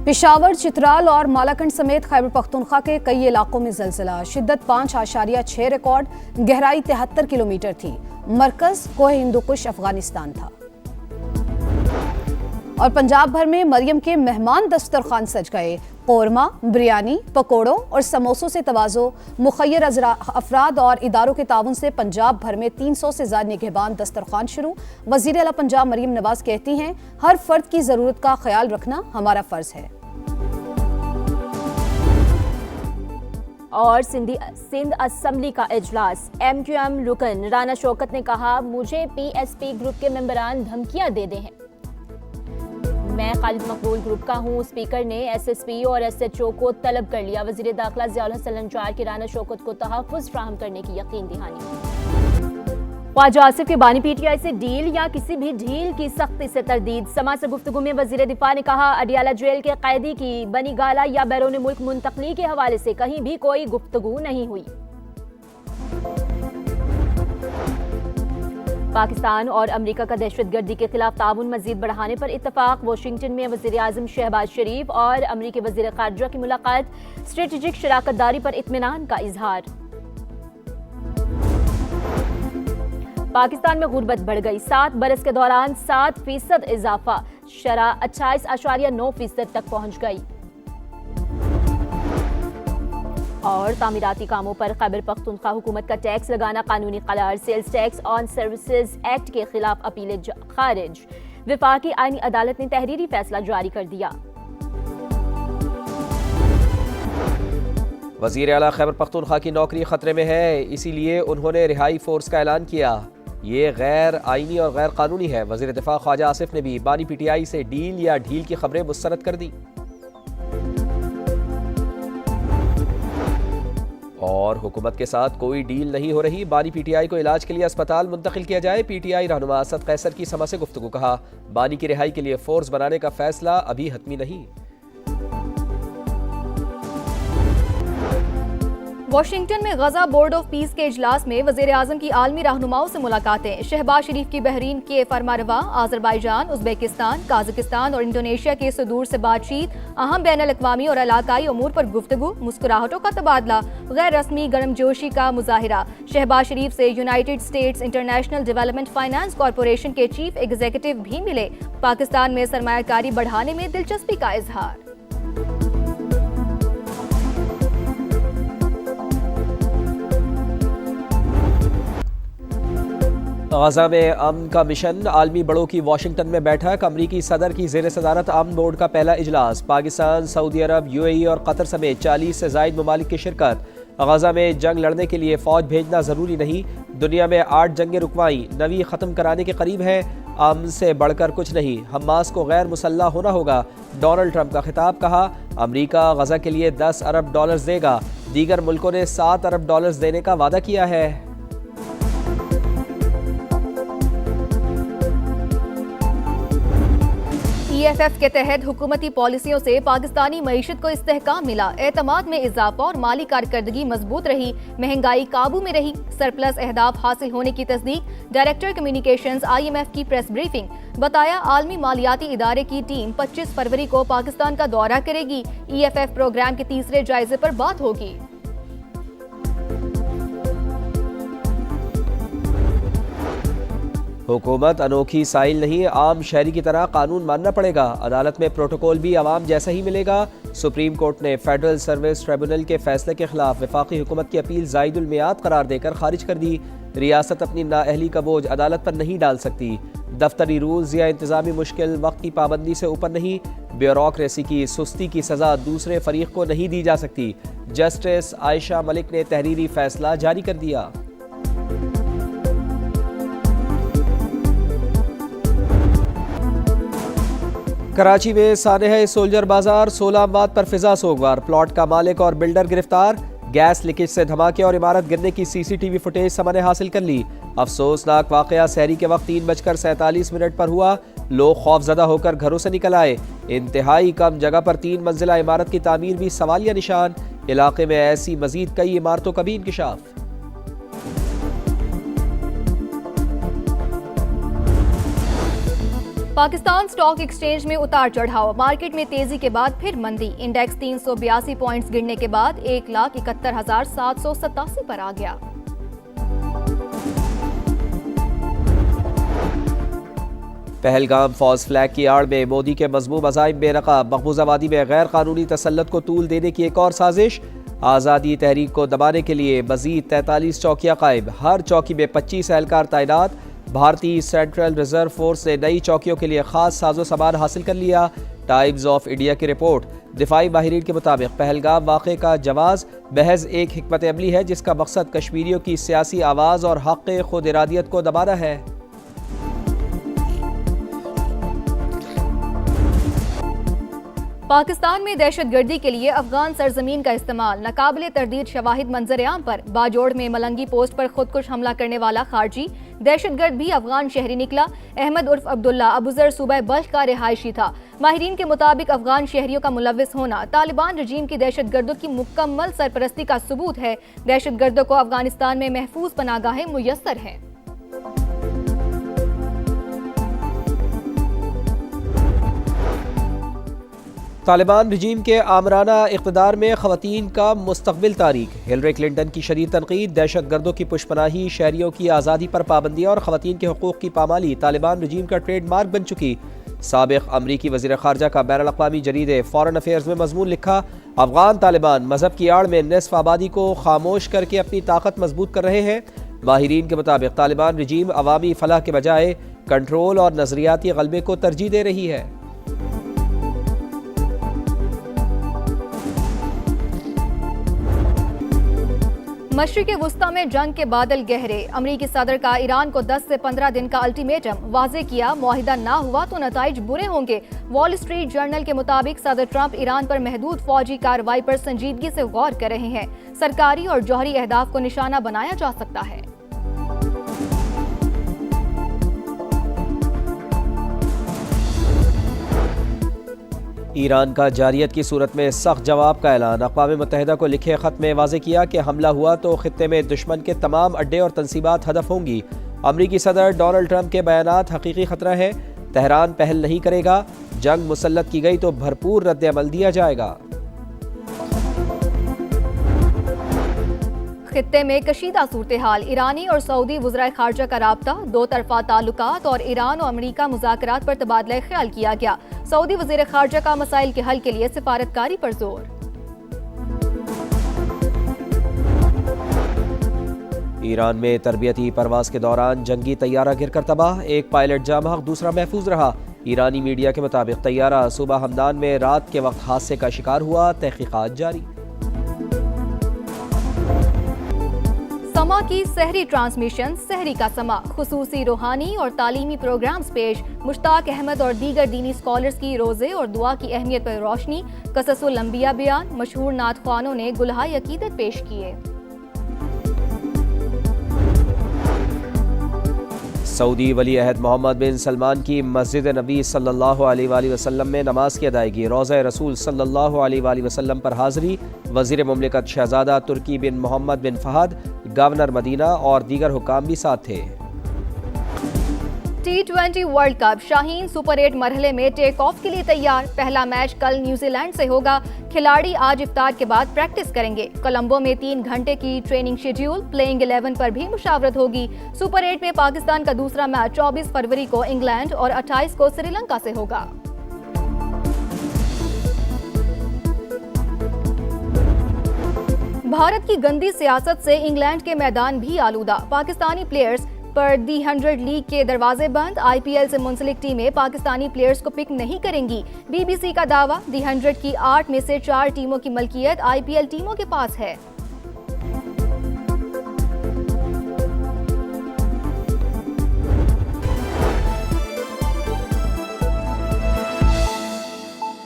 पेशावर, चित्राल और मालाकंड समेत खैबर पख्तूनख्वा के कई इलाकों में ज़लज़ला। शिद्दत 5.6 रिकॉर्ड, गहराई 73 किलोमीटर थी। मरकज कोह हिंदुकुश अफगानिस्तान था। और पंजाब भर में मरियम के मेहमान दस्तरखान सज गए। कौरमा, बिरयानी, पकौड़ों और समोसों से तवाज़ो। मुखय्यर अफराद और इदारों के ताउन से पंजाब भर में 300 से ज़्यादा निगहबान दस्तरखान शुरू। वज़ीर आला पंजाब मरियम नवाज कहती हैं, हर फर्द की ज़रूरत का ख्याल रखना हमारा फ़र्ज है। और सिंध असम्बली का इजलास। MQM रुकन राना शौकत ने कहा, मुझे PSP ग्रुप के मेंबरान धमकियां दे हैं। मैं खालिद मकबूल ग्रुप का हूँ। स्पीकर ने SSP और SHO को तलब कर लिया। वज़ीर दाखिला ज़ियाउल हसन अंजार की राना शौकत को तहफ़्फ़ुज़ फ्राहम करने की यकीन दहानी। ख्वाजा आसिफ के बानी PTI से डील या किसी भी ढील की सख्ती से तरदीद। समा से गुफ्तगू में वज़ीर दिफा ने कहा, अडियाला जेल के कैदी की बनी गाला या बैरून मुल्क मुंतकली के हवाले से कहीं भी कोई गुफ्तगू नहीं हुई। पाकिस्तान और अमेरिका का दहशतगर्दी के खिलाफ ताउन मजीद बढ़ाने पर इत्तफाक। वाशिंगटन में वज़ीर आज़म शहबाज शरीफ और अमेरिकी वज़ीर ख़ारजा की मुलाकात। स्ट्रेटेजिक शराकतदारी पर इत्मीनान का इजहार। पाकिस्तान में गुर्बत बढ़ गई। 7 बरस के दौरान 7% इजाफा। शरह 28.9% तक पहुंच गई। और तामीराती कामों पर खैबर पख्तूनख्वा हुकूमत का टैक्स लगाना कानूनी करार। Sales tax on services act के खिलाफ अपील खारिज। विफाकी आईनी अदालत ने तहरीरी फैसला जारी कर दिया। वज़ीर आला खैबर पख्तूनख्वा की नौकरी खतरे में है, इसीलिए उन्होंने रिहाई फोर्स का ऐलान किया। ये गैर आईनी और गैर कानूनी है। वज़ीर दिफा ख्वाजा आसिफ ने भी बानी PTI से डील या ढील की खबरें मुस्तरद कर दी। और हुकूमत के साथ कोई डील नहीं हो रही। बानी PTI को इलाज के लिए अस्पताल मुंतकिल किया जाए। PTI रहनुमा असद कैसर की समा से गुफ्तगू। कहा, बानी की रिहाई के लिए फोर्स बनाने का फैसला अभी हतमी नहीं। वाशिंगटन में गजा बोर्ड ऑफ पीस के इजलास में वज़ीर आज़म की आलमी रहनुमाओं से मुलाकातें। शहबाज शरीफ की बहरीन के फरमारवा, आज़रबाईजान, उज़्बेकिस्तान, काज़ाकिस्तान और इंडोनेशिया के सदूर से बातचीत। अहम बैनुल-अक़वामी और इलाकाई अमूर पर गुफ्तगू। मुस्कुराहटों का तबादला। गैर रस्मी गर्मजोशी का मुजाहिरा। शहबाज शरीफ से United states international development finance corporation के चीफ एग्जीक्यूटिव भी मिले। पाकिस्तान में सरमायाकारी बढ़ाने में दिलचस्पी का इजहार। गजा में अमन का मिशन। आलमी बड़ों की वाशिंगटन में बैठक। अमरीकी सदर की ज़ेर सदारत अमन बोर्ड का पहला इजलास। पाकिस्तान, सऊदी अरब, UAE और कतर समेत 40 से ज़ायद ममालिक की शिरकत। गजा में जंग लड़ने के लिए फ़ौज भेजना ज़रूरी नहीं। दुनिया में 8 जंगें रुकवाई, 9वीं ख़त्म कराने के करीब है। अमन से बढ़कर कुछ नहीं। हमास को गैर मुसल्लह होना होगा। डोनाल्ड ट्रंप का खिताब। कहा, अमरीका गजा के लिए $10 अरब देगा। दीगर मुल्कों ने $7 अरब देने का वादा किया है। EFF के तहत हुकूमती पॉलिसियों से पाकिस्तानी मईशत को इस्तेहकाम मिला। एतमाद में इजाफा और माली कारकर्दगी मजबूत रही। महंगाई काबू में रही। सरप्लस अहदाफ हासिल होने की तस्दीक। डायरेक्टर कम्युनिकेशंस IMF की प्रेस ब्रीफिंग। बताया, आलमी मालियाती इदारे की टीम 25 फरवरी को पाकिस्तान का दौरा करेगी। EFF प्रोग्राम के तीसरे जायजे पर बात होगी। हुकूमत अनोखी साइल नहीं, आम शहरी की तरह कानून मानना पड़ेगा। अदालत में प्रोटोकॉल भी आवाम जैसा ही मिलेगा। सुप्रीम कोर्ट ने फेडरल सर्विस ट्रिब्यूनल के फैसले के खिलाफ वफाकी हुकूमत की अपील ज़ायदुल मियाद करार देकर खारिज कर दी। रियासत अपनी नाअहली का बोझ अदालत पर नहीं डाल सकती। दफ्तरी रूल्स या इंतजामी मुश्किल वक्त की पाबंदी से ऊपर नहीं। ब्यूरोक्रेसी की सुस्ती की सज़ा दूसरे फरीक को नहीं दी जा सकती। जस्टिस आयशा मलिक ने तहरीरी फैसला जारी कर दिया। कराची में सानेह सोल्जर बाजार 16 अमवात पर फिजा सोगवार। प्लॉट का मालिक और बिल्डर गिरफ्तार। गैस लीकेज से धमाके और इमारत गिरने की CCTV फुटेज समा ने हासिल कर ली। अफसोसनाक वाकया सहरी के वक्त 3:47 पर हुआ। लोग खौफजदा होकर घरों से निकल आए। इंतहाई कम जगह पर 3 मंजिला इमारत की तामीर भी सवालिया निशान। इलाके में ऐसी मजीद कई इमारतों का भी इंकशाफ। पाकिस्तान स्टॉक एक्सचेंज में उतार चढ़ाव, मार्केट में तेजी के बाद फिर मंदी। इंडेक्स 382 पॉइंट्स गिरने के बाद 1,71,787 पर आ गया। पहलगाम फॉल्स फ्लैग की आड़ में मोदी के मजमूम अज़ाइम बेनकाब, मकबूजा वादी में गैर कानूनी तसल्लुत को तूल देने की एक और साजिश। आज़ादी तहरीक को दबाने के लिए मजीद 43 चौकियां कायम, हर चौकी में 25 एहलकार तैनात। भारतीय सेंट्रल रिजर्व फोर्स ने नई चौकियों के लिए खास साजो सामान हासिल कर लिया। टाइम्स ऑफ इंडिया की रिपोर्ट। दिफाई माहिरीन के मुताबिक पहलगाम वाक़े का जवाज़ महज एक हिकमत अमली है जिसका मकसद कश्मीरियों की सियासी आवाज़ और हक़ खुद इरादियत को दबाना है। पाकिस्तान में दहशतगर्दी के लिए अफगान सरजमीन का इस्तेमाल, नाकाबिले तरदीद शवाहिद मंजर-ए-आम पर। बाजोड़ में मलंगी पोस्ट पर खुदकुश हमला करने वाला खारजी दहशतगर्द भी अफगान शहरी निकला। अहमद उर्फ अब्दुल्ला अबूजर सूबा बल्ख का रिहायशी था। माहिरीन के मुताबिक अफगान शहरियों का मुलविस होना तालिबान रजीम की दहशतगर्दों की मुकम्मल सरपरस्ती का सबूत है। दहशतगर्दों को अफगानिस्तान में महफूज पनागाहें मुयस्सर हैं। तालिबान रजीम के आमराना इक़्तिदार में ख़वातीन का मुस्तक़बिल तारीख। हिलरी क्लिंटन की शदीद तनकीद, दहशतगर्दों की पुशपनाही, शहरियों की आज़ादी पर पाबंदियाँ और ख़वातीन के हुकूक़ की पामाली तालिबान रजीम का ट्रेडमार्क बन चुकी। साबिक़ अमरीकी वज़ीर ख़ारजा का बैनुल अक़वामी जरीदे फ़ॉरेन अफेयर्स में मज़मून लिखा, अफ़गान तालिबान मज़हब की आड़ में निस्फ़ आबादी को खामोश करके अपनी ताकत मजबूत कर रहे हैं। माहिरीन के मुताबिक तालिबान रजीम अवामी फ़लाह के बजाय कंट्रोल और नज़रियाती ग़लबे को तरजीह दे रही है। मशरिक़ वुस्ता में जंग के बादल गहरे, अमरीकी सदर का ईरान को 10 से 15 दिन का अल्टीमेटम, वाज़े किया मुआहिदा ना हुआ तो नताइज बुरे होंगे। वॉल स्ट्रीट जर्नल के मुताबिक सदर ट्रंप ईरान पर महदूद फौजी कार्रवाई पर संजीदगी से गौर कर रहे हैं। सरकारी और जौहरी अहदाफ को निशाना बनाया जा सकता है। ईरान का जारियत की सूरत में सख्त जवाब का ऐलान। अक़वाम मुत्तहिदा को लिखे ख़त में वाज़े किया कि हमला हुआ तो ख़ित्ते में दुश्मन के तमाम अड्डे और तनसीबात हदफ होंगी। अमरीकी सदर डोनाल्ड ट्रंप के बयानात हकीकी ख़तरा है। तेहरान पहल नहीं करेगा, जंग मुसल्लत की गई तो भरपूर रद्द अमल दिया जाएगा। खित्ते में कशीदा सूरत हाल, ईरानी और सऊदी वज़राए खारजा का राब्ता, दो तरफा ताल्लुकात और ईरान और अमरीका मुज़ाकरात पर तबादला ख्याल किया गया। सऊदी वज़ीर खारजा का मसाइल के हल के लिए सिफारतकारी पर जोर। ईरान में तरबियती परवाज के दौरान जंगी तैयारा गिरकर तबाह, एक पायलट जाँ, दूसरा महफूज रहा। ईरानी मीडिया के मुताबिक तैयारा सूबा हमदान में रात के वक्त हादसे का शिकार हुआ, तहकीकात जारी। समा की सहरी ट्रांसमिशन, सहरी का समा, खुसूसी रूहानी और तालीमी प्रोग्राम्स पेश। मुश्ताक अहमद और दीगर दीनी स्कॉलर्स की रोज़े और दुआ की अहमियत पर रोशनी, क़ससुल अंबिया बयान, मशहूर नात ख्वानों ने गुलहाए अकीदत पेश किए। सऊदी वली अहद मोहम्मद बिन सलमान की मस्जिद नबी सल्लल्लाहु अलैहि वसल्लम में नमाज की अदायगी, रोज़ा रसूल सल्लल्लाहु अलैहि वसल्लम पर हाज़री। वज़ीर मुमलिकत शहज़ादा तुर्की बिन मोहम्मद बिन फ़हद, गवर्नर मदीना और दीगर हुकाम भी साथ थे। T20 world cup, Shaheen super 8 मरहले में टेक ऑफ के लिए तैयार। पहला मैच कल न्यूजीलैंड से होगा। खिलाड़ी आज इफ्तार के बाद प्रैक्टिस करेंगे। कोलंबो में 3 घंटे की ट्रेनिंग शेड्यूल, प्लेइंग 11 पर भी मुशावरत होगी। सुपर 8 में पाकिस्तान का दूसरा मैच 24 फरवरी को इंग्लैंड और 28 को श्रीलंका से होगा। भारत की गंदी सियासत से इंग्लैंड के मैदान भी आलूदा। पाकिस्तानी प्लेयर्स पर दी 100 लीग के दरवाजे बंद। IPL से मुंसलिक टीमें पाकिस्तानी प्लेयर्स को पिक नहीं करेंगी। BBC का दावा, दी 100 की 8 में से 4 टीमों की मलकियत IPL टीमों के पास है।